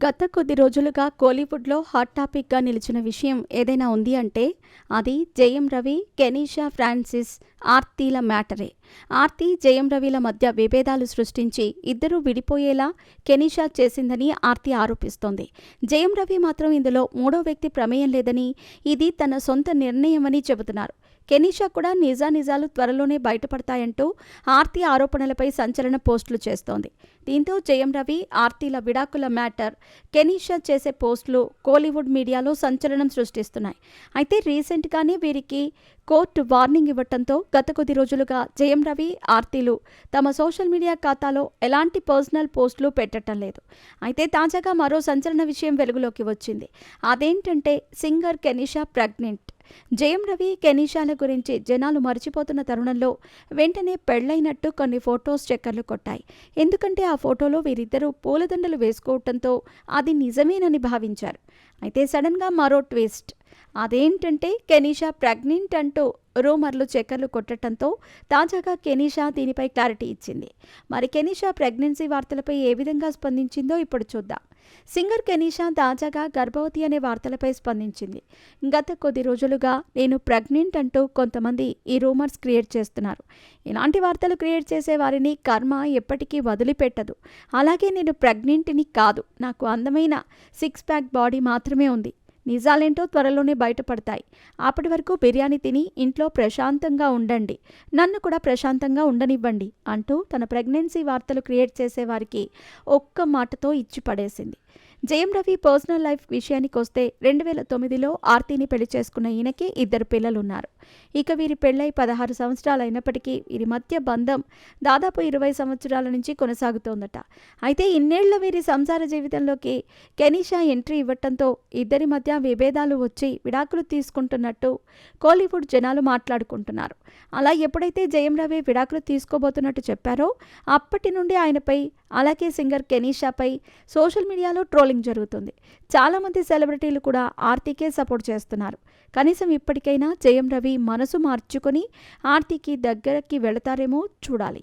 గత కొద్ది రోజులుగా కోలీవుడ్‌లో హాట్ టాపిక్‌గా నిలిచిన విషయం ఏదైనా ఉంది అంటే అది జయం రవి, కెనీషా ఫ్రాన్సిస్, ఆర్తీల మ్యాటరే. ఆర్తి, జయం రవిల మధ్య విభేదాలు సృష్టించి ఇద్దరూ విడిపోయేలా కెనీషా చేసిందని ఆర్తి ఆరోపిస్తోంది. జయం రవి మాత్రం ఇందులో మూడో వ్యక్తి ప్రమేయం లేదని, ఇది తన సొంత నిర్ణయమని చెబుతున్నారు. కెనీషా కూడా నిజానిజాలు త్వరలోనే బయటపడతాయంటూ ఆర్తి ఆరోపణలపై సంచలన పోస్టులు చేస్తోంది. దీంతో జయం రవి, ఆర్తిల విడాకుల మ్యాటర్, కెనీషా చేసే పోస్టులు కోలీవుడ్ మీడియాలో సంచలనం సృష్టిస్తున్నాయి. అయితే రీసెంట్గానే వీరికి కోర్టు వార్నింగ్ ఇవ్వడంతో గత కొద్ది రోజులుగా జయం రవి, ఆర్తిలు తమ సోషల్ మీడియా ఖాతాలో ఎలాంటి పర్సనల్ పోస్టులు పెట్టడం లేదు. అయితే తాజాగా మరో సంచలన విషయం వెలుగులోకి వచ్చింది. అదేంటంటే సింగర్ కెనీషా ప్రెగ్నెంట్. జయం రవి, కెనీషాల గురించి జనాలు మర్చిపోతున్న తరుణంలో వెంటనే పెళ్లైనట్టు కొన్ని ఫొటోస్ చక్కర్లు కొట్టాయి. ఎందుకంటే ఆ ఫోటోలో వీరిద్దరూ పూలదండలు వేసుకోవడంతో అది నిజమేనని భావించారు. అయితే సడన్గా మరో ట్విస్ట్. అదేంటంటే కెనీషా ప్రెగ్నెంట్ అంటూ రూమర్లు చక్కర్లు కొట్టడంతో తాజాగా కెనీషా దీనిపై క్లారిటీ ఇచ్చింది. మరి కెనీషా ప్రెగ్నెన్సీ వార్తలపై ఏ విధంగా స్పందించిందో ఇప్పుడు చూద్దాం. సింగర్ కెనీషా తాజాగా గర్భవతి అనే వార్తలపై స్పందించింది. గత కొద్ది రోజులుగా నేను ప్రెగ్నెంట్ అంటూ కొంతమంది ఈ రూమర్స్ క్రియేట్ చేస్తున్నారు. ఇలాంటి వార్తలు క్రియేట్ చేసే వారిని కర్మ ఎప్పటికీ వదిలిపెట్టదు. అలాగే నేను ప్రెగ్నెంట్ని కాదు, నాకు అందమైన 6 ప్యాక్ బాడీ మాత్రమే ఉంది. నిజాలేంటో త్వరలోనే బయటపడతాయి. అప్పటి వరకు బిర్యానీ తిని ఇంట్లో ప్రశాంతంగా ఉండండి, నన్ను కూడా ప్రశాంతంగా ఉండనివ్వండి అంటూ తన ప్రెగ్నెన్సీ వార్తలు క్రియేట్ చేసేవారికి ఒక్క మాటతో ఇచ్చి పడేసింది. జయం రవి పర్సనల్ లైఫ్ విషయానికి వస్తే 2009లో ఆర్తిని పెళ్లి చేసుకున్న ఈయనకి 2 పిల్లలున్నారు. ఇక వీరి పెళ్లై 16 సంవత్సరాలు అయినప్పటికీ వీరి మధ్య బంధం దాదాపు 20 సంవత్సరాల నుంచి కొనసాగుతోందట. అయితే ఇన్నేళ్ల వీరి సంసార జీవితంలోకి కెనీషా ఎంట్రీ ఇవ్వటంతో ఇద్దరి మధ్య విభేదాలు వచ్చి విడాకులు తీసుకుంటున్నట్టు కోలీవుడ్ జనాలు మాట్లాడుకుంటున్నారు. అలా ఎప్పుడైతే జయం రవి విడాకులు తీసుకోబోతున్నట్టు చెప్పారో అప్పటి నుండి ఆయనపై, అలాగే సింగర్ కెనీషాపై సోషల్ మీడియాలో ట్రోలింగ్ జరుగుతుంది. చాలామంది సెలబ్రిటీలు కూడా ఆర్తికే సపోర్ట్ చేస్తున్నారు. కనీసం ఇప్పటికైనా జయం రవి మనసు మార్చుకొని ఆర్తికి దగ్గరకి వెళతారేమో చూడాలి.